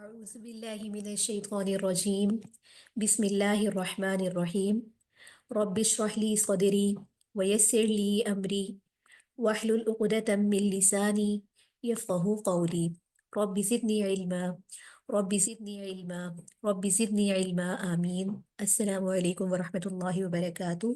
أعوذ بالله من الشيطان الرجيم. بسم الله الرحمن الرحيم. رب اشرح لي صدري ويسر لي أمري واحلل عقدة من لساني يفقه قولي. رب زدني علما. رب زدني علما. رب زدني علما آمين. السلام عليكم ورحمة الله وبركاته.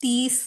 30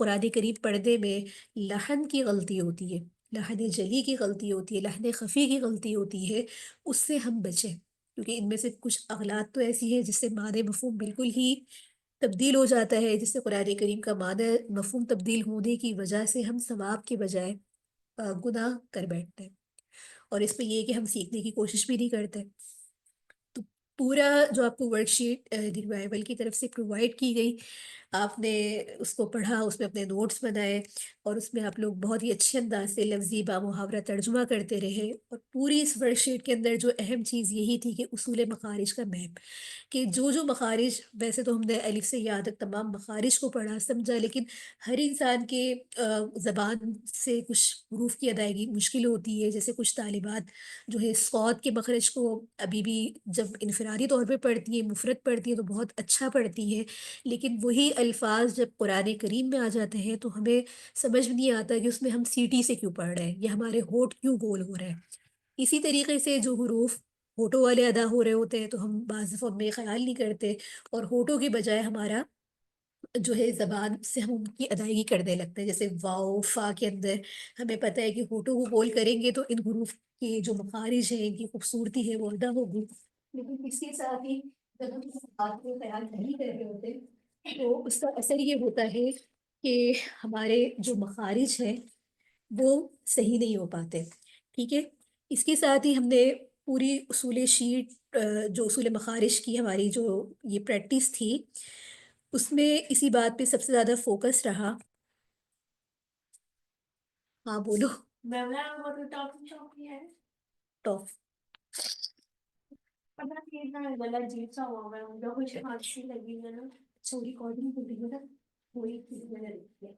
قرآن کریم پڑھنے میں لحن کی غلطی ہوتی ہے، لحن جلی کی غلطی ہوتی ہے، لحن خفی کی غلطی ہوتی ہے، اس سے ہم بچیں، کیونکہ ان میں سے کچھ اغلاط تو ایسی ہیں جس سے معنی مفہوم بالکل ہی تبدیل ہو جاتا ہے، جس سے قرآن کریم کا معنی مفہوم تبدیل ہونے کی وجہ سے ہم ثواب کے بجائے گناہ کر بیٹھتے ہیں، اور اس میں یہ ہے کہ ہم سیکھنے کی کوشش بھی نہیں کرتے۔ تو پورا جو آپ کو ورک شیٹ ریوائول کی طرف سے پرووائڈ کی گئی، آپ نے اس کو پڑھا، اس میں اپنے نوٹس بنائے، اور اس میں آپ لوگ بہت ہی اچھے انداز سے لفظی با محاورہ ترجمہ کرتے رہے، اور پوری اس ورک شیٹ کے اندر جو اہم چیز یہی تھی کہ اصول مخارج کا میپ، کہ جو مخارج، ویسے تو ہم نے الف سے یا تک تمام مخارج کو پڑھا سمجھا، لیکن ہر انسان کے زبان سے کچھ حروف کی ادائیگی مشکل ہوتی ہے، جیسے کچھ طالبات جو ہے صاد کے مخرج کو ابھی بھی جب انفرادی طور پہ پڑھتی ہے، مفرد پڑھتی ہے تو بہت اچھا پڑھتی ہے، لیکن وہی الفاظ جب قرآن کریم میں آ جاتے ہیں تو ہمیں سمجھ میں نہیں آتا کہ اس میں ہم سیٹی سے کیوں پڑھ رہے ہیں یا ہمارے ہونٹ کیوں گول ہو رہے ہیں۔ اسی طریقے سے جو حروف ہونٹوں والے ادا ہو رہے ہوتے ہیں تو ہم بعض دفعہ میں خیال نہیں کرتے، اور ہونٹوں کی بجائے ہمارا جو ہے زبان سے ہم ان کی ادائیگی کرنے لگتے ہیں، جیسے واؤ فا کے اندر ہمیں پتہ ہے کہ ہونٹوں کو گول کریں گے تو ان حروف کی جو مخارج ہیں، ان کی خوبصورتی ہے وہ ادا ہوگی، لیکن اس کے ساتھ ہی جب ہم اس بات کو خیال نہیں کر رہے ہوتے تو اس کا اثر یہ ہوتا ہے کہ ہمارے جو مخارج ہیں وہ صحیح نہیں ہو پاتے، ٹھیک ہے۔ اس کے ساتھ ہی ہم نے پوری اصول شیٹ جو اصول مخارج کی ہماری جو یہ پریکٹس تھی، اس میں اسی بات پہ سب سے زیادہ فوکس رہا۔ ہاں بولو۔ ٹاپ اچھا ریکارڈنگ ہو رہی ہے نا، وہی میں نے رکھ دیا۔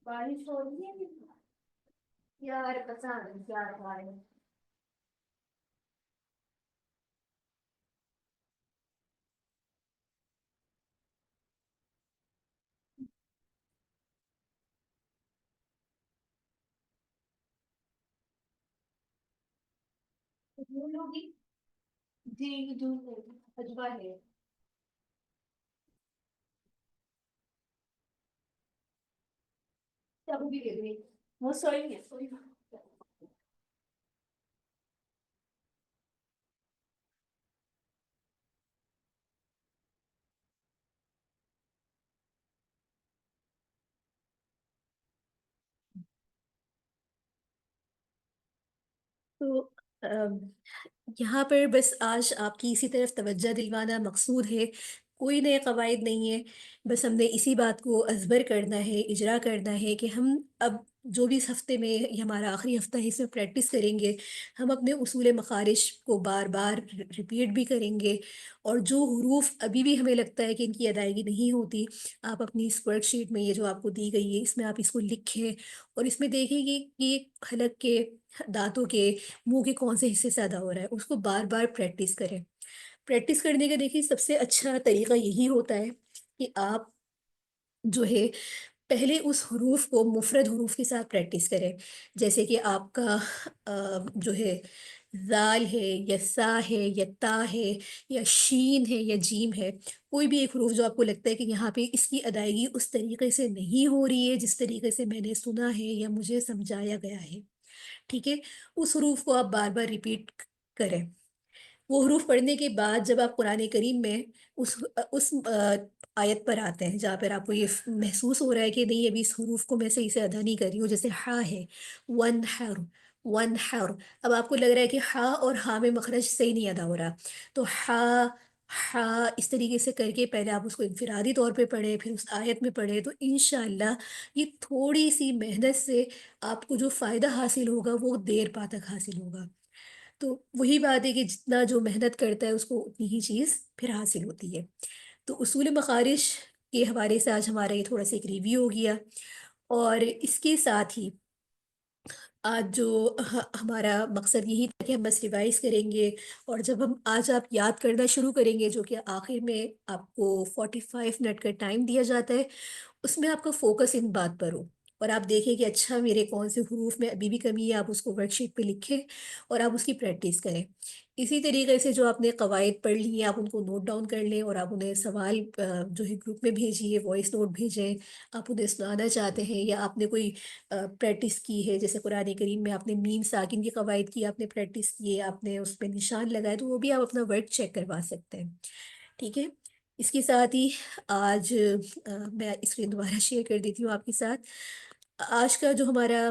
بارش ہو رہی ہے یار، پتا نہیں کیا ہوا ہے۔ دھول ہوگی، جی دھول ہوگی، اجوا ہے۔ تب بھی دے دیں، وہ سوئی ہے سوئی۔ تو ام، یہاں پر بس آج آپ کی اسی طرف توجہ دلوانا مقصود ہے، کوئی نئے قواعد نہیں ہے، بس ہم نے اسی بات کو ازبر کرنا ہے، اجرا کرنا ہے کہ ہم اب جو بھی اس ہفتے میں، یہ ہمارا آخری ہفتہ ہے، اس میں پریکٹس کریں گے، ہم اپنے اصول مخارج کو بار بار ریپیٹ بھی کریں گے، اور جو حروف ابھی بھی ہمیں لگتا ہے کہ ان کی ادائیگی نہیں ہوتی، آپ اپنی اس ورک شیٹ میں، یہ جو آپ کو دی گئی ہے، اس میں آپ اس کو لکھیں، اور اس میں دیکھیں کہ یہ حلق کے، دانتوں کے، منہ کے کون سے حصے سے ادا ہو رہا ہے، اس کو بار بار پریکٹس کریں۔ پریکٹس کرنے کا دیکھیے سب سے اچھا طریقہ یہی ہوتا ہے کہ آپ جو ہے پہلے اس حروف کو مفرد حروف کے ساتھ پریکٹس کریں، جیسے کہ آپ کا جو ہے زال ہے یا سا ہے یا تا ہے یا شین ہے یا جیم ہے، کوئی بھی ایک حروف جو آپ کو لگتا ہے کہ یہاں پہ اس کی ادائیگی اس طریقے سے نہیں ہو رہی ہے جس طریقے سے میں نے سنا ہے یا مجھے سمجھایا گیا ہے، ٹھیک ہے، اس حروف کو آپ بار بار ریپیٹ کریں۔ وہ حروف پڑھنے کے بعد جب آپ قرآن کریم میں اس آیت پر آتے ہیں جہاں پر آپ کو یہ محسوس ہو رہا ہے کہ نہیں ابھی اس حروف کو میں صحیح سے ادا نہیں کر رہی ہوں، جیسے ہا ہے، ون حر، ون حر، اب آپ کو لگ رہا ہے کہ ہا اور ہا میں مخرج صحیح نہیں ادا ہو رہا، تو ہا، ہا اس طریقے سے کر کے پہلے آپ اس کو انفرادی طور پہ پڑھیں، پھر اس آیت میں پڑھیں، تو انشاءاللہ یہ تھوڑی سی محنت سے آپ کو جو فائدہ حاصل ہوگا وہ دیر پا تک حاصل ہوگا۔ تو وہی بات ہے کہ جتنا جو محنت کرتا ہے اس کو اتنی ہی چیز پھر حاصل ہوتی ہے۔ تو اصول مخارج کے حوالے سے آج ہمارا یہ تھوڑا سا ایک ریویو ہو گیا، اور اس کے ساتھ ہی آج جو ہمارا مقصد یہی تھا کہ ہم بس ریوائز کریں گے، اور جب ہم آج آپ یاد کرنا شروع کریں گے، جو کہ آخر میں آپ کو 45 منٹ کا ٹائم دیا جاتا ہے، اس میں آپ کا فوکس ان بات پر ہو، اور آپ دیکھیں کہ اچھا میرے کون سے حروف میں ابھی بھی کمی ہے، آپ اس کو ورک شیٹ پہ لکھیں اور آپ اس کی پریکٹس کریں۔ اسی طریقے سے جو آپ نے قواعد پڑھ لی ہیں آپ ان کو نوٹ ڈاؤن کر لیں، اور آپ انہیں سوال جو ہے گروپ میں بھیجیے، وائس نوٹ بھیجیں، آپ انہیں سنانا چاہتے ہیں، یا آپ نے کوئی پریکٹس کی ہے، جیسے قرآن کریم میں آپ نے میم ساکن کی قواعد کی، آپ نے پریکٹس کی ہے، آپ نے اس پہ نشان لگائے، تو وہ بھی آپ اپنا ورڈ چیک کروا سکتے ہیں، ٹھیک ہے۔ اس کے ساتھ ہی آج میں اسکرین دوبارہ شیئر کر دیتی ہوں آپ کے ساتھ۔ آج کا جو ہمارا،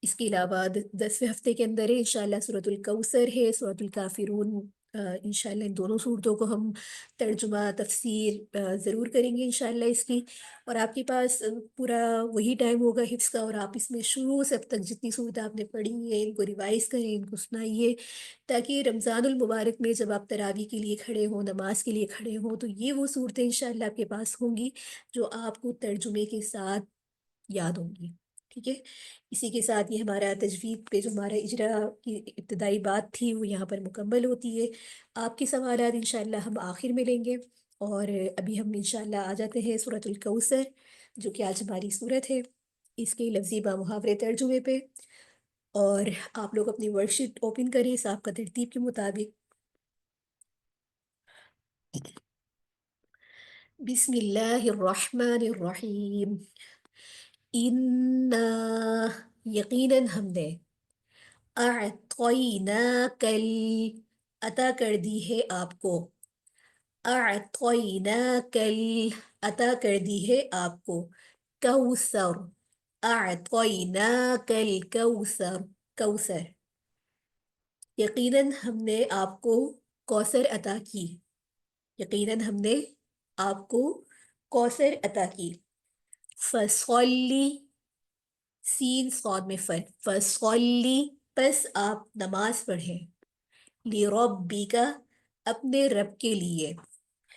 اس کے علاوہ 10ویں ہفتے کے اندر ہے انشاءاللہ سورۃ الکوثر ہے، سورۃ الکافرون، انشاءاللہ ان دونوں صورتوں کو ہم ترجمہ تفسیر ضرور کریں گے انشاءاللہ اس کی، اور آپ کے پاس پورا وہی ٹائم ہوگا حفظ کا، اور آپ اس میں شروع سے اب تک جتنی صورت آپ نے پڑھی ہے ان کو ریوائز کریں، ان کو سنائیے، تاکہ رمضان المبارک میں جب آپ تراویح کے لیے کھڑے ہوں، نماز کے لیے کھڑے ہوں، تو یہ وہ صورتیں انشاءاللہ آپ کے پاس ہوں گی جو آپ کو ترجمے کے ساتھ یاد ہوں گی، ٹھیک ہے۔ اسی کے ساتھ یہ ہمارا تجوید پہ جو ہمارا اجرا کی ابتدائی بات تھی وہ یہاں پر مکمل ہوتی ہے۔ آپ کے سوالات انشاءاللہ ہم آخر میں لیں گے، اور ابھی ہم انشاءاللہ آ جاتے ہیں سورۃ الکوثر، جو کہ آج ہماری صورت ہے، اس کے لفظی با محاورے ترجمے پہ، اور آپ لوگ اپنی ورک شیٹ اوپن کریں سابقہ ترتیب کے مطابق۔ بسم اللہ الرحمن الرحیم۔ یقیناً ہم نے اعطیناکل عطا کر دی ہے آپ کو، اعطیناکل عطا کر دی ہے آپ کو، کوثر، اعطیناکل کوثر، کوثر، یقیناً ہم نے آپ کو کوثر عطا کی، یقیناً ہم نے آپ کو کوثر عطا کی، فصلی، سین صاد میں فصلی، پس آپ نماز پڑھیں، لربک، اپنے رب کے لیے،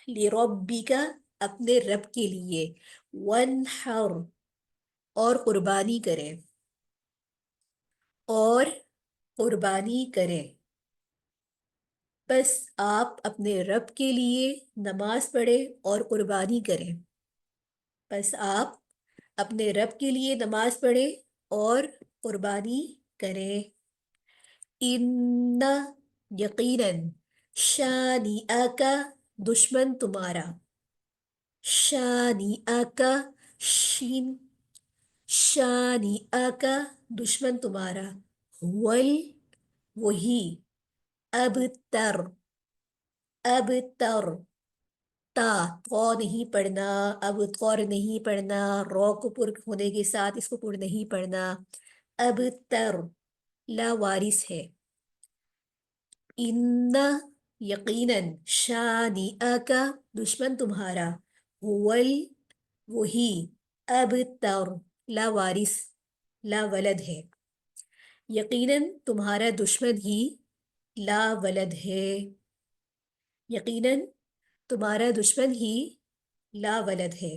لربک، اپنے رب کے لیے، وانحر، اور قربانی کریں، اور قربانی کریں، بس آپ اپنے رب کے لیے نماز پڑھیں اور قربانی کریں، بس آپ اپنے رب کے لیے نماز پڑھیں اور قربانی کریں، ان، یقیناً، شانئک، دشمن تمہارا، شانئک، شین، شانئک، دشمن تمہارا، ہول، وہی، ابتر، ابتر، تا، تو نہیں پڑھنا، اب طور نہیں پڑھنا، رو کو پر ہونے کے ساتھ اس کو پر نہیں پڑھنا، اب تر، لا وارث ہے، ان، یقیناً، شانئک، دشمن تمہارا، ہول، وہی، اب تر، لا وارث، لا ولد ہے، یقیناً تمہارا دشمن ہی لا ولد ہے، یقیناً تمہارا دشمن ہی لا ولد ہے۔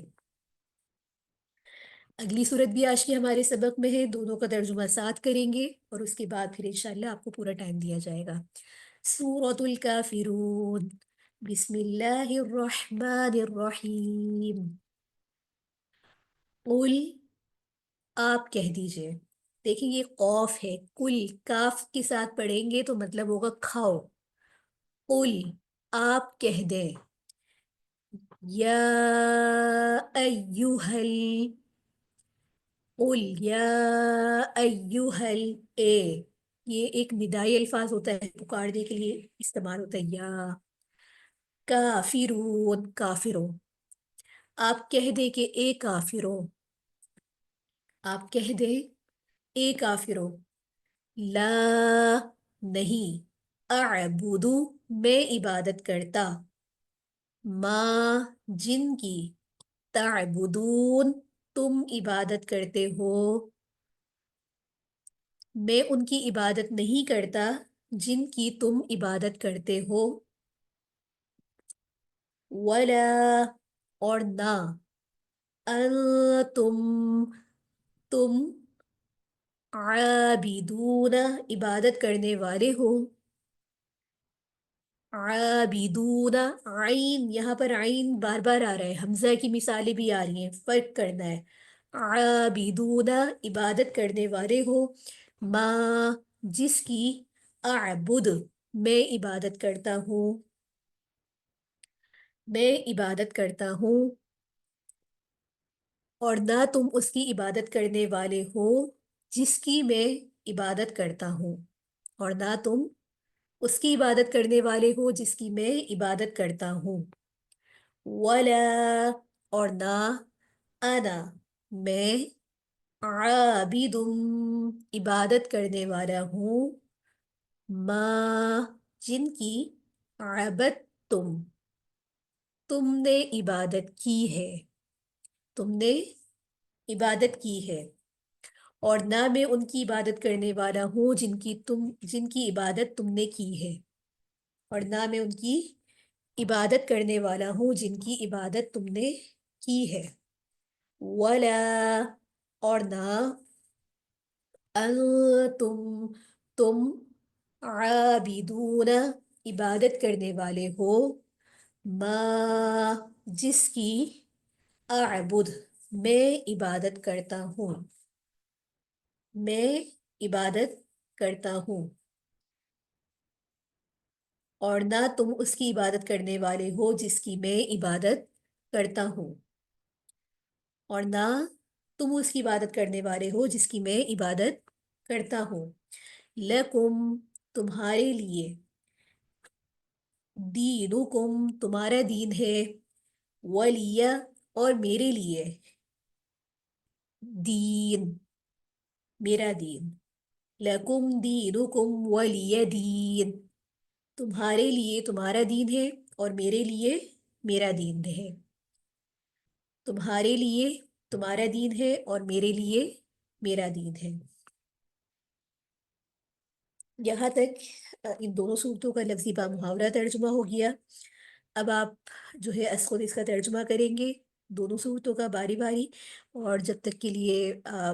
اگلی صورت بھی آج کے ہمارے سبق میں ہے، دونوں کا ترجمہ ساتھ کریں گے، اور اس کے بعد پھر انشاءاللہ آپ کو پورا ٹائم دیا جائے گا۔ سورۃ الکافرون، بسم اللہ الرحمن الرحیم، قل، آپ کہہ دیجئے، دیکھیں یہ قوف ہے، کل کاف کے ساتھ پڑھیں گے تو مطلب ہوگا کھاؤ، قل، آپ کہہ دیں، یا ایہل، قل یا ایہل، اے، یہ ایک ندائی الفاظ ہوتا ہے، پکارنے کے لیے استعمال ہوتا ہے، یا کافرون، کافروں، آپ کہہ دیں کہ اے کافروں، آپ کہہ دیں اے کافروں، لا، نہیں، اعبدو، میں عبادت کرتا، ما، جن کی، تعبدون، تم عبادت کرتے ہو، میں ان کی عبادت نہیں کرتا جن کی تم عبادت کرتے ہو، ولا، اور نہ، انتم، تم، عابدون، عبادت کرنے والے ہو، عابدون، عین، یہاں پر عین بار بار آ رہا ہے، حمزہ کی مثالیں بھی آ رہی ہیں، فرق کرنا ہے، عابدون، عبادت کرنے والے ہو، ما، جس کی، اعبد، میں عبادت کرتا ہوں، میں عبادت کرتا ہوں، اور نہ تم اس کی عبادت کرنے والے ہو جس کی میں عبادت کرتا ہوں، اور نہ تم اس کی عبادت کرنے والے ہو جس کی میں عبادت کرتا ہوں، ولا، اور نہ، انا، میں، عابد، عبادت کرنے والا ہوں، ما، جن کی، عبد، تم نے عبادت کی ہے، تم نے عبادت کی ہے، اور نہ میں ان کی عبادت کرنے والا ہوں جن کی عبادت تم نے کی ہے، اور نہ میں ان کی عبادت کرنے والا ہوں جن کی عبادت تم نے کی ہے، ولا، اور نہ، انتم، تم، عابدون، عبادت کرنے والے ہو، ما، جس کی، اعبد، میں عبادت کرتا ہوں، میں عبادت کرتا ہوں، اور نہ تم اس کی عبادت کرنے والے ہو جس کی میں عبادت کرتا ہوں، اور نہ تم اس کی عبادت کرنے والے ہو جس کی میں عبادت کرتا ہوں، لکم، تمہارے لیے، دینکم، تمہارا دین ہے، ولی، اور میرے لیے، دین، میرا دین، لکم دینکم ولی دین، تمہارے لیے تمہارا دین ہے اور میرے لیے میرا دین ہے، تمہارے لیے تمہارا دین ہے اور میرے لیے میرا دین ہے۔ یہاں تک ان دونوں صورتوں کا لفظی با محاورہ ترجمہ ہو گیا۔ اب آپ جو ہے خود اس کا ترجمہ کریں گے دونوں صورتوں کا باری باری، اور جب تک کے لیے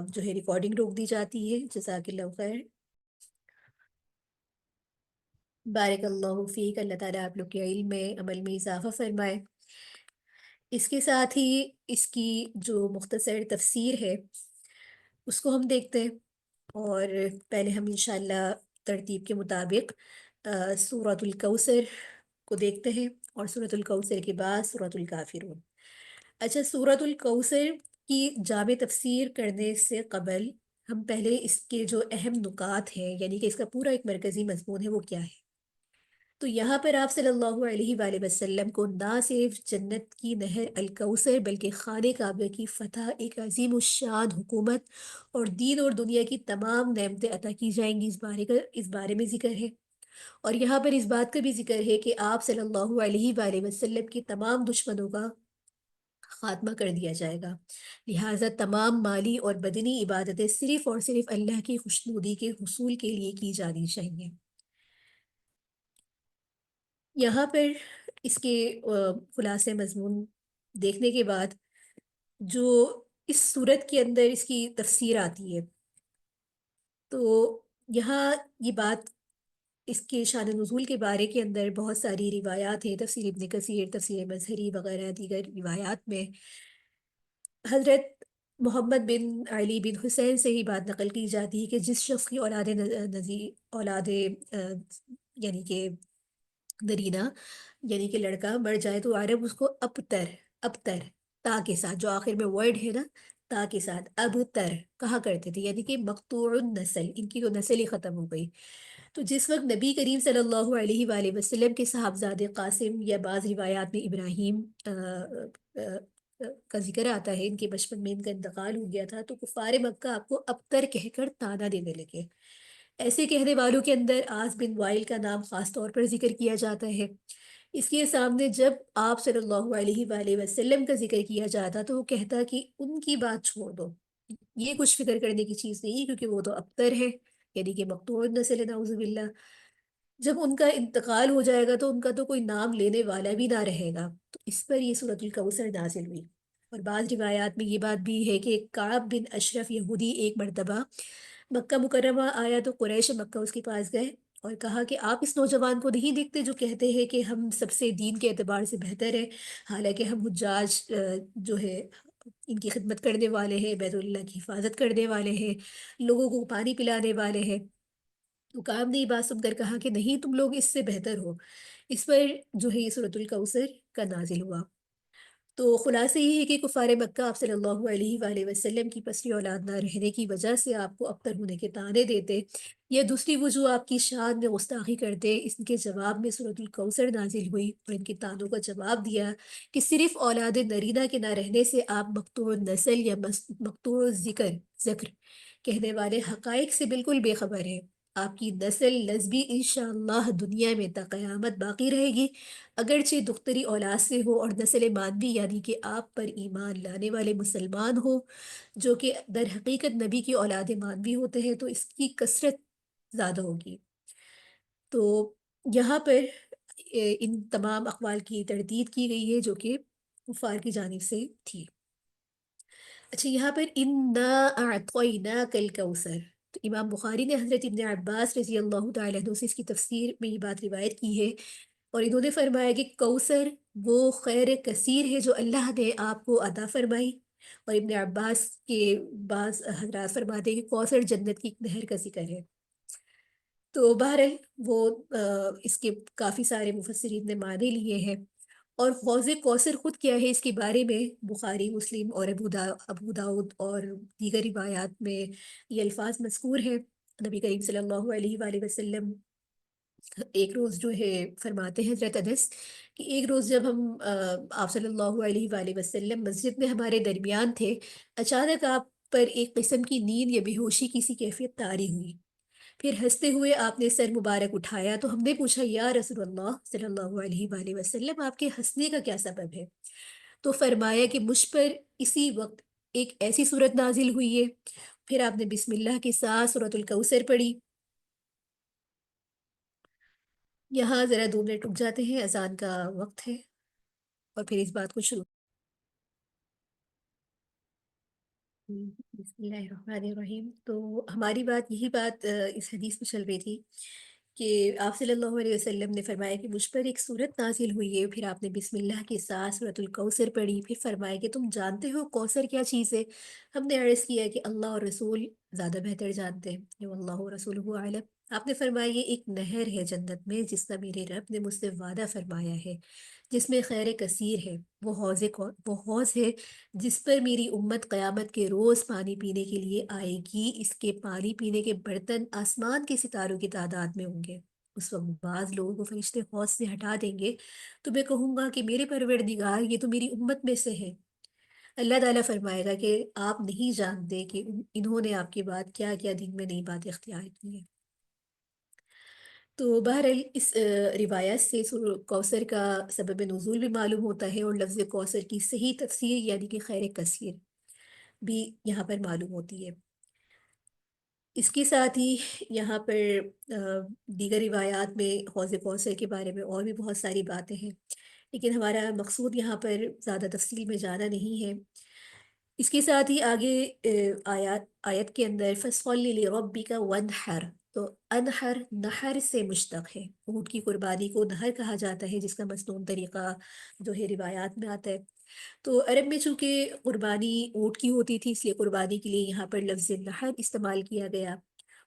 جو ہے ریکارڈنگ روک دی جاتی ہے۔ جزاک اللہ خیر۔ بارک اللہ فیک، اللہ تعالیٰ آپ لوگ کے علم میں عمل میں اضافہ فرمائے۔ اس کے ساتھ ہی اس کی جو مختصر تفسیر ہے اس کو ہم دیکھتے ہیں، اور پہلے ہم انشاءاللہ ترتیب کے مطابق سورۃ الکوثر کو دیکھتے ہیں، اور سورۃ الکوثر کے بعد سورۃ الکافرون۔ اچھا، سورۃ الکوثر کی جامع تفسیر کرنے سے قبل ہم پہلے اس کے جو اہم نکات ہیں، یعنی کہ اس کا پورا ایک مرکزی مضمون ہے، وہ کیا ہے۔ تو یہاں پر آپ صلی اللہ علیہ وآلہ وسلم کو نہ صرف جنت کی نہر الکوثر بلکہ خانہ کعبہ کی فتح، ایک عظیم الشان حکومت اور دین اور دنیا کی تمام نعمتیں عطا کی جائیں گی، اس بارے میں ذکر ہے۔ اور یہاں پر اس بات کا بھی ذکر ہے کہ آپ صلی اللہ علیہ وآلہ وسلم کی تمام دشمنوں کا خاتمہ کر دیا جائے گا، لہٰذا تمام مالی اور بدنی عبادتیں صرف اور صرف اللہ کی خوشنودی کے حصول کے لیے کی جانی چاہیے۔ یہاں پر اس کے خلاصے مضمون دیکھنے کے بعد جو اس صورت کے اندر اس کی تفسیر آتی ہے، تو یہاں یہ بات اس کے شان نزول کے بارے کے اندر بہت ساری روایات ہیں، تفسیر ابن کثیر، تفسیر مظہری وغیرہ دیگر روایات میں حضرت محمد بن علی بن حسین سے ہی بات نقل کی جاتی ہے کہ جس شخص کی اولاد یعنی کہ نرینہ، یعنی کہ لڑکا مر جائے تو عرب اس کو ابتر، ابتر، تا کے ساتھ، جو آخر میں ورڈ ہے نا، تا کے ساتھ ابتر کہا کرتے تھے، یعنی کہ مقطوع النسل، ان کی تو نسل ہی ختم ہو گئی۔ تو جس وقت نبی کریم صلی اللہ علیہ وآلہ وسلم کے صاحبزادے قاسم، یا بعض روایات میں ابراہیم کا ذکر آتا ہے، ان کے بچپن میں ان کا انتقال ہو گیا تھا، تو کفار مکہ آپ کو ابتر کہہ کر تانا دینے لگے۔ ایسے کہنے والوں کے اندر آس بن وائل کا نام خاص طور پر ذکر کیا جاتا ہے۔ اس کے سامنے جب آپ صلی اللہ علیہ وآلہ وسلم کا ذکر کیا جاتا تو وہ کہتا کہ ان کی بات چھوڑ دو، یہ کچھ فکر کرنے کی چیز نہیں، کیونکہ وہ تو ابتر ہے، یعنی کہ مقطوع النسل ہے، نعوذ باللہ۔ جب ان کا انتقال ہو جائے گا تو ان کا تو کوئی نام لینے والا بھی نہ رہے گا، تو اس پر یہ سورۃ الکوثر نازل ہوئی۔ اور بعض روایات میں یہ بات بھی ہے کہ کعب بن اشرف یہودی ایک مرتبہ مکہ مکرمہ آیا تو قریش مکہ اس کے پاس گئے اور کہا کہ آپ اس نوجوان کو نہیں دیکھتے جو کہتے ہیں کہ ہم سب سے دین کے اعتبار سے بہتر ہیں، حالانکہ ہم حجاج جو ہے ان کی خدمت کرنے والے ہیں، بیت اللہ کی حفاظت کرنے والے ہیں، لوگوں کو پانی پلانے والے ہیں۔ تو کعب نے یہ بات سن کر کہا کہ نہیں، تم لوگ اس سے بہتر ہو۔ اس پر جو ہے یہ سورۃ الکوثر کا نازل ہوا۔ تو خلاصہ یہ ہے کہ کفار مکہ آپ صلی اللہ علیہ وآلہ وسلم کی پسری اولاد نہ رہنے کی وجہ سے آپ کو ابتر ہونے کے طعنے دیتے، یا دوسری وجوہ آپ کی شان میں گستاخی کرتے، اس کے جواب میں سورۃ الکوثر نازل ہوئی اور ان کے طعنوں کا جواب دیا کہ صرف اولاد نرینہ کے نہ رہنے سے آپ مقطوع نسل یا مقطوع ذکر کہنے والے حقائق سے بالکل بے خبر ہیں۔ آپ کی نسل نسبی انشاءاللہ دنیا میں تا قیامت باقی رہے گی، اگرچہ دختری اولاد سے ہو اور نسل مانوی یعنی کہ آپ پر ایمان لانے والے مسلمان ہو، جو کہ در حقیقت نبی کی اولاد مانوی ہوتے ہیں، تو اس کی کثرت زیادہ ہوگی۔ تو یہاں پر ان تمام اقوال کی تردید کی گئی ہے جو کہ کفار کی جانب سے تھی۔ اچھا، یہاں پر انا اعطیناک الکوثر، تو امام بخاری نے حضرت ابن عباس رضی اللہ تعالیٰ عنہ سے اس کی تفسیر میں یہ بات روایت کی ہے، اور انہوں نے فرمایا کہ کوثر وہ خیر کثیر ہے جو اللہ نے آپ کو عطا فرمائی، اور ابن عباس کے بعض حضرات فرماتے ہیں کہ کوثر جنت کی ایک نہر کا ذکر ہے۔ تو بہرحال وہ اس کے کافی سارے مفسرین نے معنی لیے ہیں، اور حوض کوثر خود کیا ہے اس کے بارے میں بخاری، مسلم اور ابو داؤد اور دیگر روایات میں یہ الفاظ مذکور ہیں۔ نبی کریم صلی اللہ علیہ وآلہ وسلم ایک روز جو ہے فرماتے ہیں حضرت انس کہ ایک روز جب ہم آپ صلی اللہ علیہ وآلہ وسلم مسجد میں ہمارے درمیان تھے، اچانک آپ پر ایک قسم کی نیند یا بے ہوشی کی سی کیفیت طاری ہوئی، پھر ہنستے ہوئے آپ نے سر مبارک اٹھایا تو ہم نے پوچھا یا رسول اللہ صلی اللہ علیہ وآلہ وسلم، آپ کے ہنسنے کا کیا سبب ہے؟ تو فرمایا کہ مجھ پر اسی وقت ایک ایسی صورت نازل ہوئی ہے۔ پھر آپ نے بسم اللہ کے ساتھ سورۃ الکوثر پڑھی۔ یہاں ذرا 2 منٹ رک جاتے ہیں، اذان کا وقت ہے، اور پھر اس بات کو شروع۔ بسم اللہ الرحمن الرحیم۔ تو ہماری بات یہی بات اس حدیث میں چل رہی تھی کہ آپ صلی اللہ علیہ وسلم نے فرمایا کہ مجھ پر ایک صورت نازل ہوئی ہے، پھر آپ نے بسم اللہ کے ساتھ سورۃ الکوثر پڑھی، پھر فرمایا کہ تم جانتے ہو کوثر کیا چیز ہے؟ ہم نے عرض کیا کہ اللہ اور رسول زیادہ بہتر جانتے ہیں، کہ اللہ و رسولہ اعلم۔ آپ نے فرمایا یہ ایک نہر ہے جنت میں جس کا میرے رب نے مجھ سے وعدہ فرمایا ہے، جس میں خیر کثیر ہے، وہ حوض ہے جس پر میری امت قیامت کے روز پانی پینے کے لیے آئے گی، اس کے پانی پینے کے برتن آسمان کے ستاروں کی تعداد میں ہوں گے۔ اس وقت بعض لوگوں کو فرشتے حوض سے ہٹا دیں گے تو میں کہوں گا کہ میرے پروردگار یہ تو میری امت میں سے ہے۔ اللہ تعالیٰ فرمائے گا کہ آپ نہیں جانتے کہ انہوں نے آپ کے بعد کیا کیا دین میں نئی باتیں اختیار کی ہیں۔ تو بہرحال اس روایت سے کوثر کا سبب نزول بھی معلوم ہوتا ہے، اور لفظ کوثر کی صحیح تفسیر یعنی کہ خیر کثیر بھی یہاں پر معلوم ہوتی ہے۔ اس کے ساتھ ہی یہاں پر دیگر روایات میں حوض کوثر کے بارے میں اور بھی بہت ساری باتیں ہیں، لیکن ہمارا مقصود یہاں پر زیادہ تفصیل میں جانا نہیں ہے۔ اس کے ساتھ ہی آگے آیت کے اندر فَصَلِّ لِرَبِّكَ وَانْحَرْ، تو انحر نحر سے مشتق ہے، اونٹ کی قربانی کو نحر کہا جاتا ہے، جس کا مسنون طریقہ جو ہے روایات میں آتا ہے۔ تو عرب میں چونکہ قربانی اونٹ کی ہوتی تھی، اس لیے قربانی کے لیے یہاں پر لفظ نحر استعمال کیا گیا،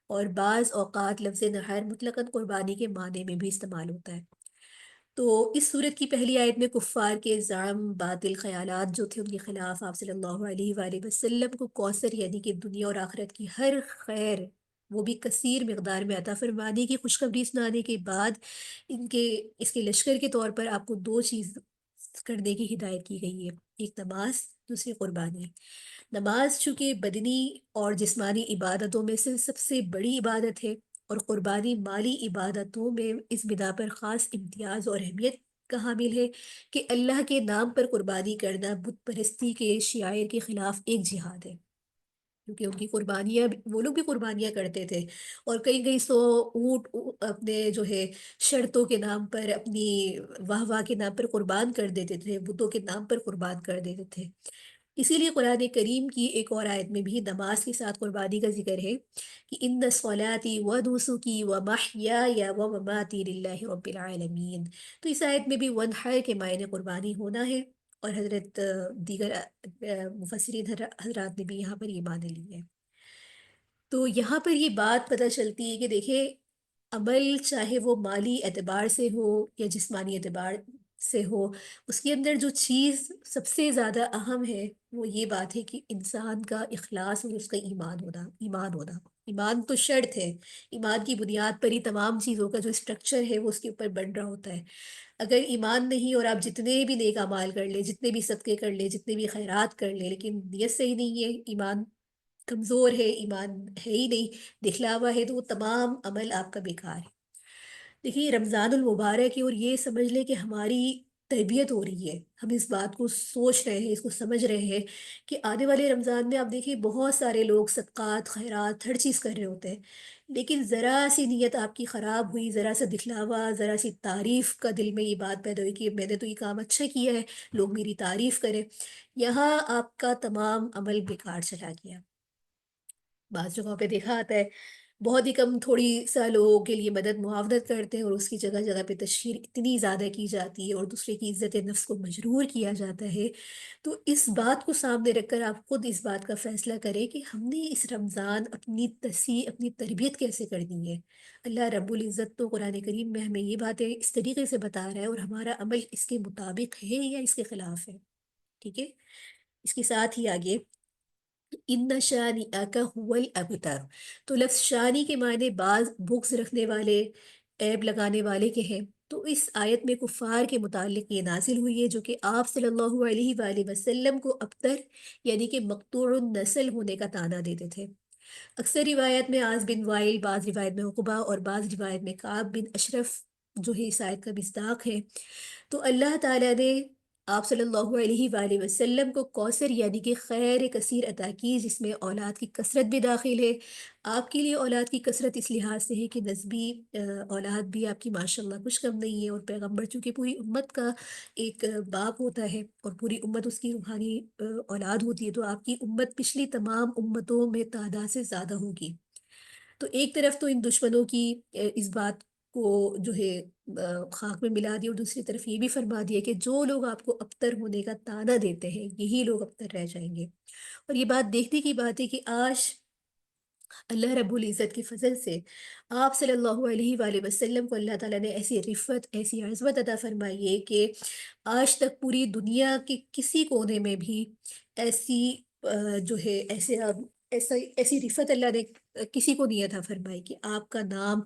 اور بعض اوقات لفظ نحر مطلقاً قربانی کے معنی میں بھی استعمال ہوتا ہے۔ تو اس صورت کی پہلی آیت میں کفار کے زعم باطل خیالات جو تھے ان کے خلاف آپ صلی اللہ علیہ وآلہ وسلم کو کوثر یعنی کہ دنیا اور آخرت کی ہر خیر، وہ بھی کثیر مقدار میں عطا فرمانے کی خوشخبری سنانے کے بعد اس کے لشکر کے طور پر آپ کو 2 چیز کرنے کی ہدایت کی گئی ہے، ایک نماز، دوسری قربانی۔ نماز چونکہ بدنی اور جسمانی عبادتوں میں سے سب سے بڑی عبادت ہے، اور قربانی مالی عبادتوں میں اس بنا پر خاص امتیاز اور اہمیت کا حامل ہے کہ اللہ کے نام پر قربانی کرنا بت پرستی کے شعائر کے خلاف ایک جہاد ہے، کیونکہ ان کی قربانیاں وہ لوگ بھی قربانیاں کرتے تھے، اور کئی کئی سو اونٹ اپنے جو ہے شرطوں کے نام پر، اپنی واہ واہ کے نام پر قربان کر دیتے تھے، بتوں کے نام پر قربان کر دیتے تھے۔ اسی لیے قرآن کریم کی ایک اور آیت میں بھی نماز کے ساتھ قربانی کا ذکر ہے کہ ان صلاتی و نسکی و محیای و مماتی للہ رب العالمین۔ تو اس آیت میں بھی ونحر کے معنی قربانی ہونا ہے، اور حضرت دیگر مفسرین حضرات نے بھی یہاں پر یہ معنی لی ہے۔ تو یہاں پر یہ بات پتہ چلتی ہے کہ دیکھیں عمل چاہے وہ مالی اعتبار سے ہو یا جسمانی اعتبار سے ہو، اس کے اندر جو چیز سب سے زیادہ اہم ہے وہ یہ بات ہے کہ انسان کا اخلاص اور اس کا ایمان ہونا۔ ایمان تو شرط ہے، ایمان کی بنیاد پر ہی تمام چیزوں کا جو اسٹرکچر ہے وہ اس کے اوپر بن رہا ہوتا ہے۔ اگر ایمان نہیں اور آپ جتنے بھی نیک اعمال کر لیں، جتنے بھی صدقے کر لیں، جتنے بھی خیرات کر لیں، لیکن نیت صحیح نہیں ہے، ایمان کمزور ہے، ایمان ہے ہی نہیں، دکھلاوا ہے، تو وہ تمام عمل آپ کا بیکار ہے۔ دیکھیے رمضان المبارک ہے اور یہ سمجھ لیں کہ ہماری تربیت ہو رہی ہے، ہم اس بات کو سوچ رہے ہیں، اس کو سمجھ رہے ہیں کہ آنے والے رمضان میں آپ دیکھیے بہت سارے لوگ صدقات خیرات ہر چیز کر رہے ہوتے ہیں، لیکن ذرا سی نیت آپ کی خراب ہوئی، ذرا سا دکھلاوا، ذرا سی تعریف کا دل میں یہ بات پیدا ہوئی کہ میں نے تو یہ کام اچھا کیا ہے، لوگ میری تعریف کریں، یہاں آپ کا تمام عمل بیکار چلا گیا۔ بعض جگہوں پہ دیکھا آتا ہے بہت ہی کم تھوڑی سا لوگوں کے لیے مدد معاونت کرتے ہیں اور اس کی جگہ جگہ پہ تشہیر اتنی زیادہ کی جاتی ہے اور دوسرے کی عزت نفس کو مجرور کیا جاتا ہے۔ تو اس بات کو سامنے رکھ کر آپ خود اس بات کا فیصلہ کریں کہ ہم نے اس رمضان اپنی تصحیح اپنی تربیت کیسے کرنی ہے۔ اللہ رب العزت تو قرآن کریم میں ہمیں یہ باتیں اس طریقے سے بتا رہا ہے اور ہمارا عمل اس کے مطابق ہے یا اس کے خلاف ہے، ٹھیک ہے۔ اس کے ساتھ ہی آگے ان شانئک هو الابتر، تو لفظ شانی کے معنی بعض بغض رکھنے والے، عیب لگانے والے کے ہیں۔ تو اس آیت میں کفار کے متعلق یہ نازل ہوئی ہے جو کہ آپ صلی اللہ علیہ وآلہ وسلم کو ابتر یعنی کہ مقطوع النسل ہونے کا طعنہ دیتے تھے۔ اکثر روایت میں عاص بن وائل، بعض روایت میں عقبہ اور بعض روایت میں کعب بن اشرف جو ہے اس آیت کا مصداق ہے۔ تو اللہ تعالیٰ نے آپ صلی اللہ علیہ وآلہ وسلم کو کوثر یعنی کہ خیر کثیر عطا کی، جس میں اولاد کی کثرت بھی داخل ہے۔ آپ کے لیے اولاد کی کثرت اس لحاظ سے ہے کہ نسبی اولاد بھی آپ کی ماشاءاللہ کچھ کم نہیں ہے، اور پیغمبر چونکہ پوری امت کا ایک باپ ہوتا ہے اور پوری امت اس کی روحانی اولاد ہوتی ہے، تو آپ کی امت پچھلی تمام امتوں میں تعداد سے زیادہ ہوگی۔ تو ایک طرف تو ان دشمنوں کی اس بات کو جو ہے خاک میں ملا دیا، اور دوسری طرف یہ بھی فرما دیا کہ جو لوگ آپ کو ابتر ہونے کا طعنہ دیتے ہیں یہی لوگ ابتر رہ جائیں گے۔ اور یہ بات دیکھنے کی بات ہے کہ آج اللہ رب العزت کے فضل سے آپ صلی اللہ علیہ وآلہ وسلم کو اللہ تعالیٰ نے ایسی رفت ایسی عظمت عطا فرمائی ہے کہ آج تک پوری دنیا کے کسی کونے میں بھی ایسی جو ہے ایسی رفت اللہ نے کسی کو نہیں عطا فرمائی کہ آپ کا نام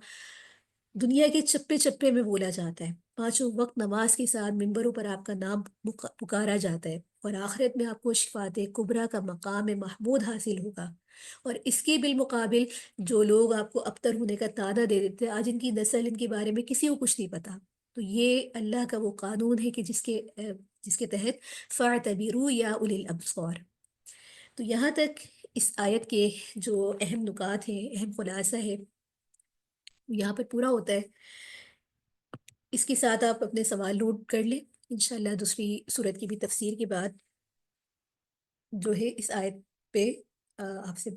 دنیا کے چپے چپے میں بولا جاتا ہے، پانچوں وقت نماز کے ساتھ ممبروں پر آپ کا نام پکارا جاتا ہے، اور آخرت میں آپ کو شفاعت کبریٰ کا مقام محمود حاصل ہوگا۔ اور اس کے بالمقابل جو لوگ آپ کو ابتر ہونے کا طعنہ دے دیتے ہیں، آج ان کی نسل ان کے بارے میں کسی کو کچھ نہیں پتا۔ تو یہ اللہ کا وہ قانون ہے کہ جس کے تحت فَاعْتَبِرُوا يَا أُولِي الْأَبْصَارِ۔ تو یہاں تک اس آیت کے جو اہم نکات ہیں، اہم خلاصہ ہے، یہاں پر پورا ہوتا ہے۔ اس کے ساتھ آپ اپنے سوال نوٹ کر لیں، انشاءاللہ دوسری صورت کی بھی تفسیر کے بعد جو ہے اس آیت پہ آپ سے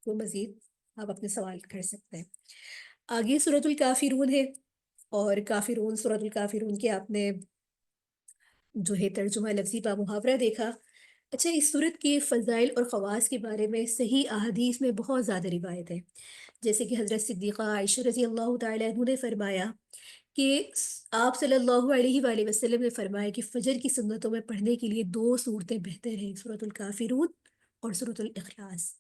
کو مزید آپ اپنے سوال کر سکتے ہیں۔ آگے سورۃ الکافرون ہے، اور کافرون سورۃ الکافرون کے آپ نے جو ہے ترجمہ لفظی با محاورہ دیکھا۔ اچھا، اس صورت کے فضائل اور خواص کے بارے میں صحیح احادیث میں بہت زیادہ روایت ہے، جیسے کہ حضرت صدیقہ عائشہ رضی اللہ تعالیٰ عنہ نے فرمایا کہ آپ صلی اللہ علیہ وآلہ وسلم نے فرمایا کہ فجر کی سنتوں میں پڑھنے کے لیے دو صورتیں بہتر ہیں، سورۃ الکافرون اور سورۃ الاخلاص۔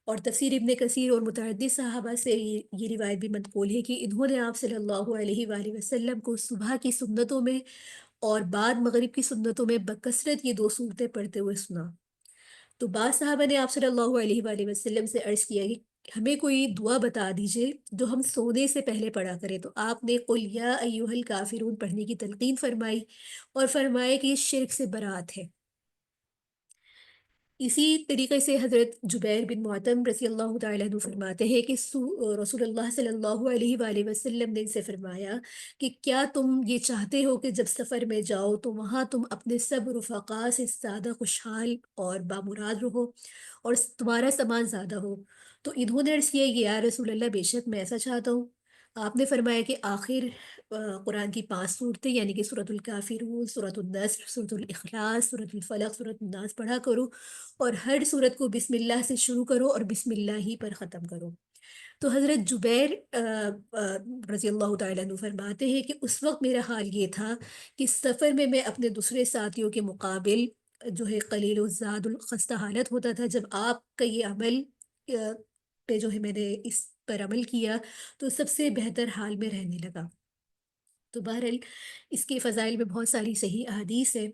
اور تفسیر ابن کثیر اور متعدد صحابہ سے یہ روایت بھی منقول ہے کہ انہوں نے آپ صلی اللہ علیہ وآلہ وسلم کو صبح کی سنتوں میں اور بعد مغرب کی سنتوں میں بکثرت یہ دو صورتیں پڑھتے ہوئے سنا۔ تو بعض صحابہ نے آپ صلی اللہ علیہ وآلہ وسلم سے عرض کیا کہ ہمیں کوئی دعا بتا دیجئے جو ہم سونے سے پہلے پڑھا کریں، تو آپ نے قل یا ایھا الکافرون پڑھنے کی تلقین فرمائی اور فرمایا کہ یہ شرک سے برات ہے۔ اسی طریقے سے حضرت جبیر بن معتم رضی اللہ تعالیٰ عنہ فرماتے ہیں کہ رسول اللہ صلی اللہ علیہ وآلہ وسلم نے ان سے فرمایا کہ کیا تم یہ چاہتے ہو کہ جب سفر میں جاؤ تو وہاں تم اپنے سب رفقا سے زیادہ خوشحال اور بامراد رہو اور تمہارا سامان زیادہ ہو؟ تو انہوں نے عرض کیا کہ یا رسول اللہ بے شک میں ایسا چاہتا ہوں۔ آپ نے فرمایا کہ آخر قرآن کی 5 صورتیں یعنی کہ سورۃ الکافرون، سورۃ النصر، سورۃ الاخلاص، سورۃ الفلق، سورۃ الناس پڑھا کرو، اور ہر صورت کو بسم اللہ سے شروع کرو اور بسم اللہ ہی پر ختم کرو۔ تو حضرت جبیر رضی اللہ تعالیٰ عنہ فرماتے ہیں کہ اس وقت میرا حال یہ تھا کہ سفر میں میں اپنے دوسرے ساتھیوں کے مقابل جو ہے قلیل الزاد الخستہ حالت ہوتا تھا. جب آپ کا یہ عمل پہ جو ہے میں نے اس پر عمل کیا تو سب سے بہتر حال میں رہنے لگا. تو بہرحال اس کے فضائل میں بہت ساری صحیح احادیث ہے.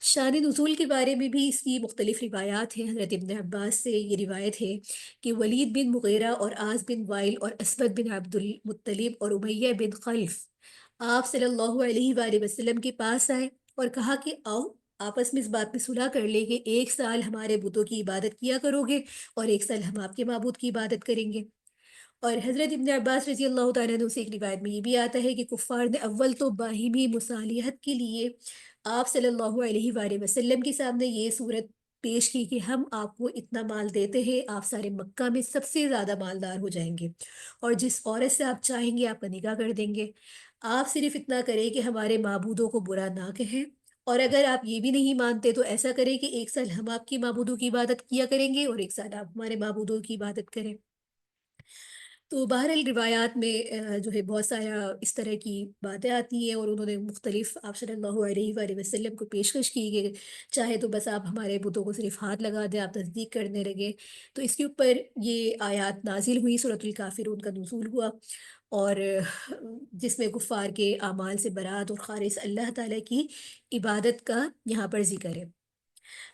شان نزول کے بارے میں بھی اس کی مختلف روایات ہیں. حضرت ابن عباس سے یہ روایت ہے کہ ولید بن مغیرہ اور عاص بن وائل اور اسود بن عبد المطلب اور امیہ بن خلف آپ صلی اللہ علیہ وآلہ وسلم کے پاس آئے اور کہا کہ آؤ آپس میں اس بات پہ صلح کر لیں کہ ایک سال ہمارے بتوں کی عبادت کیا کرو گے اور ایک سال ہم آپ کے معبود کی عبادت کریں گے. اور حضرت ابن عباس رضی اللہ تعالیٰ عنہ سے ایک روایت میں یہ بھی آتا ہے کہ کفار نے اول تو باہمی مصالحت کے لیے آپ صلی اللہ علیہ وآلہ وسلم کے سامنے یہ صورت پیش کی کہ ہم آپ کو اتنا مال دیتے ہیں، آپ سارے مکہ میں سب سے زیادہ مالدار ہو جائیں گے اور جس عورت سے آپ چاہیں گے آپ کا نکاح کر دیں گے. آپ صرف اتنا کریں کہ ہمارے معبودوں کو برا نہ کہیں، اور اگر آپ یہ بھی نہیں مانتے تو ایسا کریں کہ ایک سال ہم آپ کی معبودوں کی عبادت کیا کریں گے اور ایک سال آپ ہمارے معبودوں کی عبادت کریں. تو بہرحال روایات میں جو ہے بہت سارا اس طرح کی باتیں آتی ہیں اور انہوں نے مختلف آپ صلی اللہ علیہ وآلہ وسلم کو پیشکش کی کہ چاہے تو بس آپ ہمارے بتوں کو صرف ہاتھ لگا دیں، آپ تصدیق کرنے لگے. تو اس کے اوپر یہ آیات نازل ہوئی، سورۃ الکافرون کا نزول ہوا، اور جس میں کفار کے اعمال سے برات اور خالص اللہ تعالیٰ کی عبادت کا یہاں پر ذکر ہے.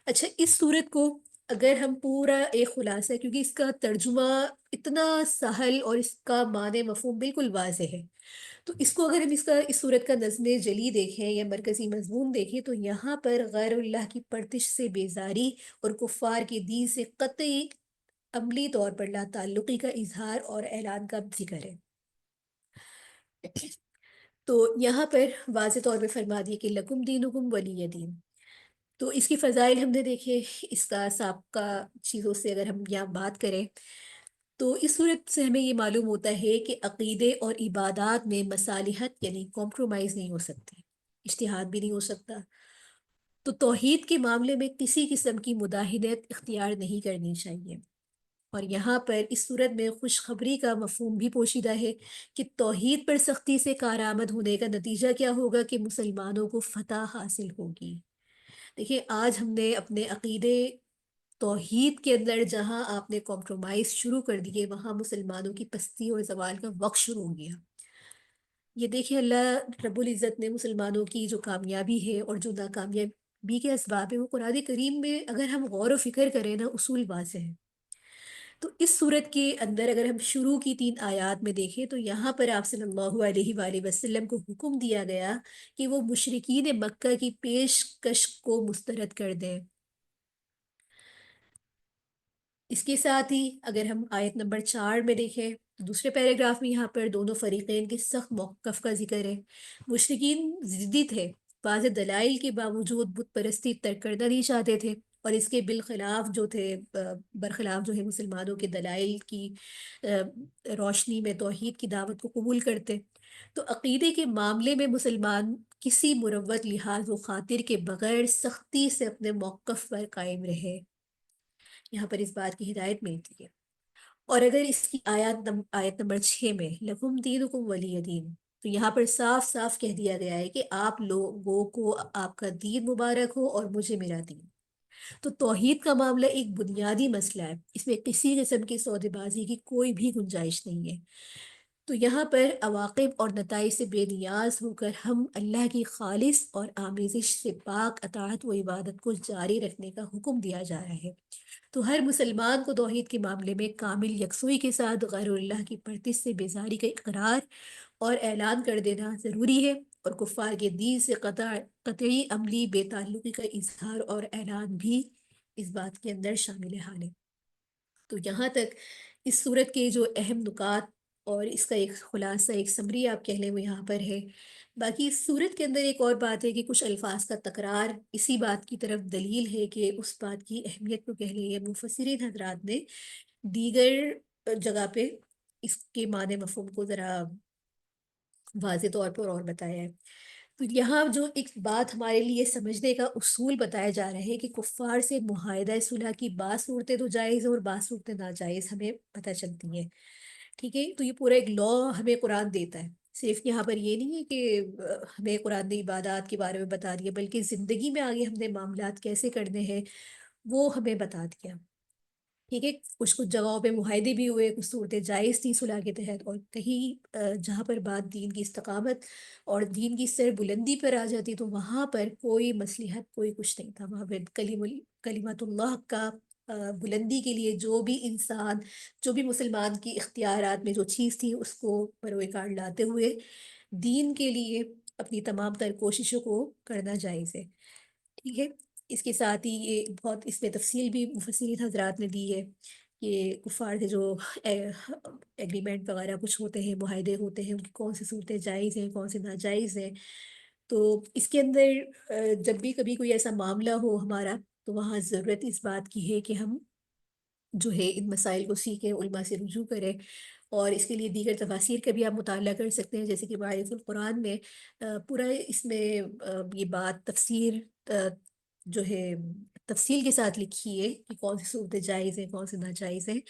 اچھا، اس صورت کو اگر ہم پورا ایک خلاصہ، کیونکہ اس کا ترجمہ اتنا سہل اور اس کا معنی مفہوم بالکل واضح ہے، تو اس کو اگر ہم اس صورت کا نظم جلی دیکھیں یا مرکزی مضمون دیکھیں تو یہاں پر غیر اللہ کی پرتش سے بیزاری اور کفار کے دین سے قطعی عملی طور پر لا تعلقی کا اظہار اور اعلان کا ذکر ہے. تو یہاں پر واضح طور پہ فرما دیے کہ لکم دینکم ولی دین. تو اس کی فضائل ہم نے دیکھے. اس کا سابقہ چیزوں سے اگر ہم یہاں بات کریں تو اس صورت سے ہمیں یہ معلوم ہوتا ہے کہ عقیدے اور عبادات میں مصالحت یعنی کمپرومائز نہیں ہو سکتی، اجتہاد بھی نہیں ہو سکتا. تو توحید کے معاملے میں کسی قسم کی مداہنت اختیار نہیں کرنی چاہیے. اور یہاں پر اس صورت میں خوشخبری کا مفہوم بھی پوشیدہ ہے کہ توحید پر سختی سے کارآمد ہونے کا نتیجہ کیا ہوگا کہ مسلمانوں کو فتح حاصل ہوگی. دیکھیں، آج ہم نے اپنے عقیدے توحید کے اندر جہاں آپ نے کمپرومائز شروع کر دیے وہاں مسلمانوں کی پستی اور زوال کا وقت شروع ہو گیا. یہ دیکھیں، اللہ رب العزت نے مسلمانوں کی جو کامیابی ہے اور جو ناکامیابی کے اسباب ہیں وہ قرآن کریم میں اگر ہم غور و فکر کریں نا اصول واضح ہے. تو اس صورت کے اندر اگر ہم شروع کی 3 آیات میں دیکھیں تو یہاں پر آپ صلی اللہ علیہ وآلہ وسلم کو حکم دیا گیا کہ وہ مشرکین مکہ کی پیشکش کو مسترد کر دیں. اس کے ساتھ ہی اگر ہم آیت نمبر 4 میں دیکھیں تو دوسرے پیراگراف میں یہاں پر دونوں فریقین کے سخت موقف کا ذکر ہے. مشرکین ضدی تھے، واضح دلائل کے باوجود بت پرستی ترک کرنا نہیں چاہتے تھے، اور اس کے بالخلاف جو تھے برخلاف جو ہے مسلمانوں کے دلائل کی روشنی میں توحید کی دعوت کو قبول کرتے. تو عقیدے کے معاملے میں مسلمان کسی مروت لحاظ و خاطر کے بغیر سختی سے اپنے موقف پر قائم رہے. یہاں پر اس بات کی ہدایت ملتی ہے. اور اگر اس کی آیت نمبر 6 میں لکم دینکم ولی دین، تو یہاں پر صاف صاف کہہ دیا گیا ہے کہ آپ لوگوں کو آپ کا دین مبارک ہو اور مجھے میرا دین. تو توحید کا معاملہ ایک بنیادی مسئلہ ہے، اس میں کسی قسم کی سودے بازی کی کوئی بھی گنجائش نہیں ہے. تو یہاں پر عواقب اور نتائج سے بے نیاز ہو کر ہم اللہ کی خالص اور آمیزش سے پاک اطاعت و عبادت کو جاری رکھنے کا حکم دیا جا رہا ہے. تو ہر مسلمان کو توحید کے معاملے میں کامل یکسوئی کے ساتھ غیر اللہ کی پرتش سے بیزاری کا اقرار اور اعلان کر دینا ضروری ہے، اور کفار کے دین سے قطعی عملی بے تعلقی کا اظہار اور اعلان بھی اس بات کے اندر شامل حال ہے. تو یہاں تک اس صورت کے جو اہم نکات اور اس کا ایک خلاصہ، ایک سمری آپ کہہ لیں وہ یہاں پر ہے. باقی اس صورت کے اندر ایک اور بات ہے کہ کچھ الفاظ کا تکرار اسی بات کی طرف دلیل ہے کہ اس بات کی اہمیت کو کہہ لیں. مفسرین حضرات نے دیگر جگہ پہ اس کے معنی مفہوم کو ذرا واضح طور پر اور بتایا ہے. تو یہاں جو ایک بات ہمارے لیے سمجھنے کا اصول بتایا جا رہا ہے کہ کفار سے معاہدہ صلح کی بعض صورتیں تو جائز ہیں اور بعض صورتیں ناجائز ہمیں پتہ چلتی ہیں، ٹھیک ہے؟ تو یہ پورا ایک لا ہمیں قرآن دیتا ہے، صرف یہاں پر یہ نہیں ہے کہ ہمیں قرآن نے عبادات کے بارے میں بتا دیا، بلکہ زندگی میں آگے ہم نے معاملات کیسے کرنے ہیں وہ ہمیں بتا دیا، ٹھیک ہے؟ کچھ جگہوں پہ معاہدے بھی ہوئے، کچھ صورتیں جائز تھیں صلح کے تحت، اور کہیں جہاں پر بات دین کی استقامت اور دین کی سر بلندی پر آ جاتی تو وہاں پر کوئی مصلحت کوئی کچھ نہیں تھا، وہاں پر کلمت اللہ کا بلندی کے لیے جو بھی انسان، جو بھی مسلمان کی اختیارات میں جو چیز تھی اس کو بروئے کار لاتے ہوئے دین کے لیے اپنی تمام تر کوششوں کو کرنا جائز ہے، ٹھیک ہے؟ اس کے ساتھ ہی یہ بہت اس میں تفصیل بھی مفسرین حضرات نے دی ہے کہ کفار سے جو ایگریمنٹ وغیرہ کچھ ہوتے ہیں، معاہدے ہوتے ہیں، ان کی کون سی صورتیں جائز ہیں کون سی ناجائز ہیں۔ تو اس کے اندر جب بھی کبھی کوئی ایسا معاملہ ہو ہمارا تو وہاں ضرورت اس بات کی ہے کہ ہم جو ہے ان مسائل کو سیکھیں، علماء سے رجوع کریں، اور اس کے لیے دیگر تفاسیر کا بھی آپ مطالعہ کر سکتے ہیں، جیسے کہ معارف القرآن میں پورا اس میں یہ بات تفسیر جو ہے تفصیل کے ساتھ لکھی ہے کہ کون سی صورتیں جائز ہیں کون سی ناجائز ہیں۔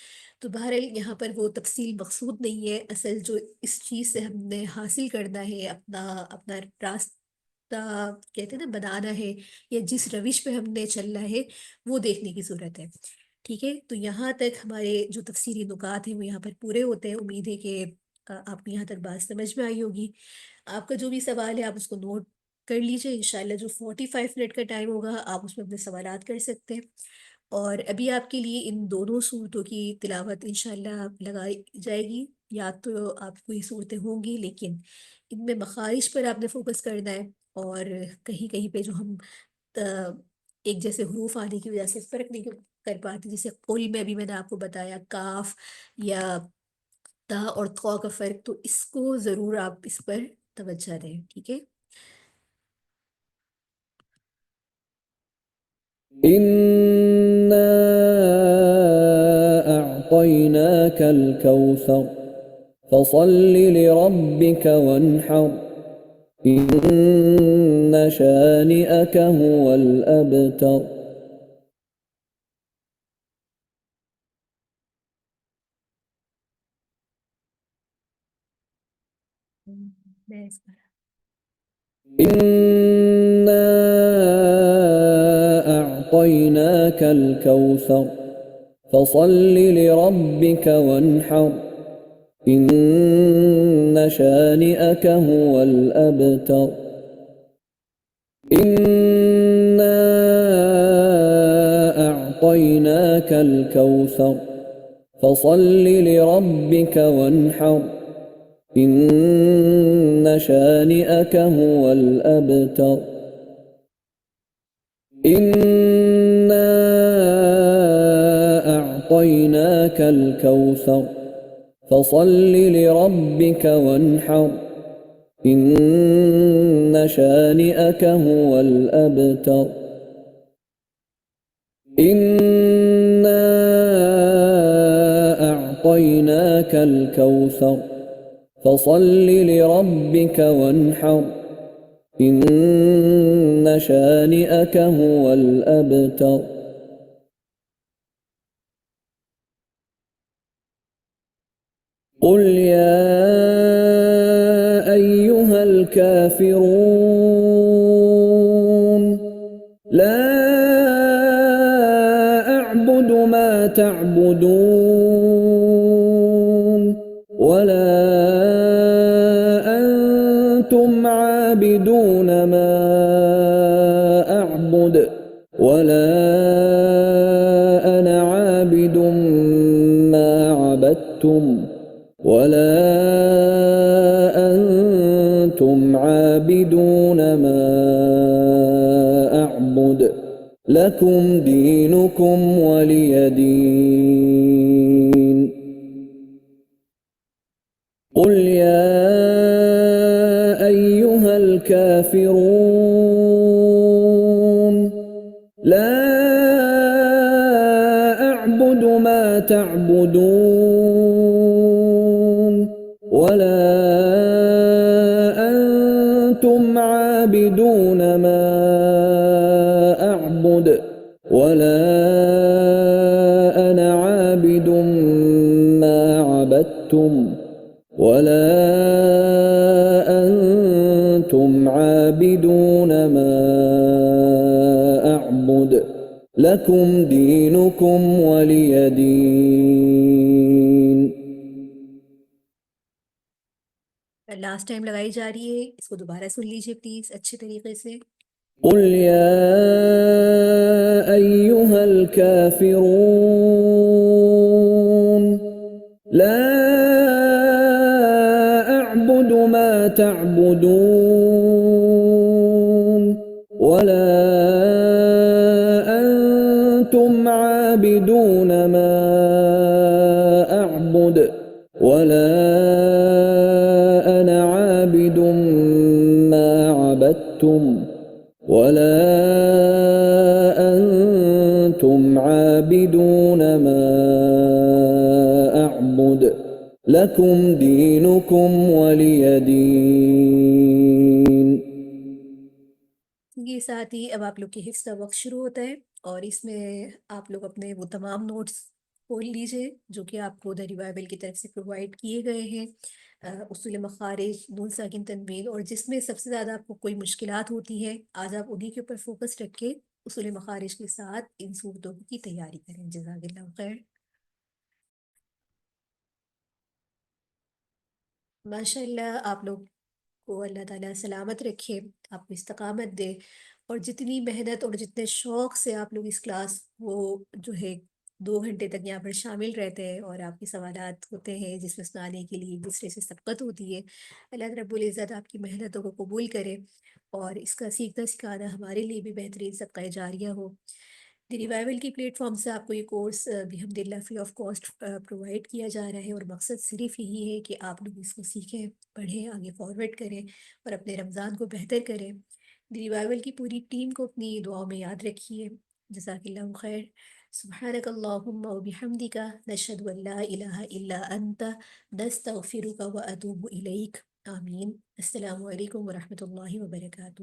تو بہرحال یہاں پر وہ تفصیل مقصود نہیں ہے، اصل جو اس چیز سے ہم نے حاصل کرنا ہے اپنا راستہ کہتے ہیں نا بنانا ہے، یا جس روش پہ ہم نے چلنا ہے وہ دیکھنے کی ضرورت ہے، ٹھیک ہے؟ تو یہاں تک ہمارے جو تفسیری نکات ہیں وہ یہاں پر پورے ہوتے ہیں، امید ہے کہ آپ کو یہاں تک بات سمجھ میں آئی ہوگی۔ آپ کا جو بھی سوال ہے آپ اس کو نوٹ کر لیجئے، انشاءاللہ جو 45 منٹ کا ٹائم ہوگا آپ اس میں اپنے سوالات کر سکتے ہیں، اور ابھی آپ کے لیے ان دونوں صورتوں کی تلاوت انشاءاللہ لگائی جائے گی، یا تو آپ کو یہ صورتیں ہوں گی لیکن ان میں مخارج پر آپ نے فوکس کرنا ہے، اور کہیں کہیں پہ جو ہم ایک جیسے حروف آنے کی وجہ سے فرق نہیں کر پاتے، جیسے قل میں ابھی میں نے آپ کو بتایا کاف یا تا اور طا کا فرق، تو اس کو ضرور آپ اس پر توجہ دیں، ٹھیک ہے؟ إنا أعطيناك الكوثر فصل لربك وانحر إن شانئك هو الأبتر میں اس پر إنا أعطيناك الكوثر فصل لربك وانحر إن شانئك هو الأبتر إنا أعطيناك الكوثر فصل لربك وانحر إن شانئك هو الأبتر إنا أعطيناك الكوثر فصل لربك وانحر إن شانئك هو الأبتر إنا أعطيناك الكوثر فصل لربك وانحر إن شانئك هو الأبتر قل يا أيها الكافرون لا أعبد ما تعبدون ولا أنتم عابدون ما أعبد ولا أنا عابد ما عبدتم ولا أنتم عابدون ما أعبد لكم دينكم ولي دين قل يا أيها الكافرون لا أعبد ما تعبدون ولا أنتم عابدون عابدون ما أعبد ولا أنا عابد ما عبدتم ولا أنتم عابدون ما أعبد لكم دينكم ولي دين. لاسٹ ٹائم لگائی جا رہی ہے، اس کو دوبارہ سن لیجیے پلیز اچھے طریقے سے. قل يا أيها الكافرون لا أعبد ما تعبدون ولا أنتم عابدون ما أعبد ولا أنا عابد ما عبدتم ولا أنتم عابدون ما أعبد لكم دينكم ولي دين. یہ ساتھ ہی اب آپ لوگ کی حفظ کا وقت شروع ہوتا ہے، اور اس میں آپ لوگ اپنے وہ تمام نوٹس کھول لیجئے جو کہ آپ کو دا ریوائول کی طرف سے پرووائڈ کیے گئے ہیں، اصول مخارج، نون ساکن تنوین، اور جس میں سب سے زیادہ آپ کو کوئی مشکلات ہوتی ہے آج آپ انہی کے اوپر فوکس رکھ کے اصول مخارج کے ساتھ ان صورتوں کی تیاری کریں. جزاک اللہ خیر. ماشاء اللہ آپ لوگ کو اللہ تعالیٰ سلامت رکھے، آپ کو استقامت دے، اور جتنی محنت اور جتنے شوق سے آپ لوگ اس کلاس کو جو ہے 2 گھنٹے تک یہاں پر شامل رہتے ہیں اور آپ کے سوالات ہوتے ہیں جس میں سنانے کے لیے ایک دوسرے سے سبقت ہوتی ہے، اللہ رب العزت آپ کی محنتوں کو قبول کرے اور اس کا سیکھنا سکھانا ہمارے لیے بھی بہترین صدقہ جاریہ ہو. دی ریوائول کی پلیٹ فارم سے آپ کو یہ کورس بحمدللہ فری آف کاسٹ پرووائڈ کیا جا رہا ہے، اور مقصد صرف یہی ہے کہ آپ لوگ اس کو سیکھیں، پڑھیں، آگے فارورڈ کریں اور اپنے رمضان کو بہتر کریں. دی ریوائول کی پوری ٹیم کو اپنی دعاؤں میں یاد رکھیے. جزاک اللہ خیر. سبحانک اللہم و بحمدک نشہد ان لا الہ الا انت نستغفرک و اتوب الیک. آمین. السلام علیکم ورحمۃ اللہ وبرکاتہ.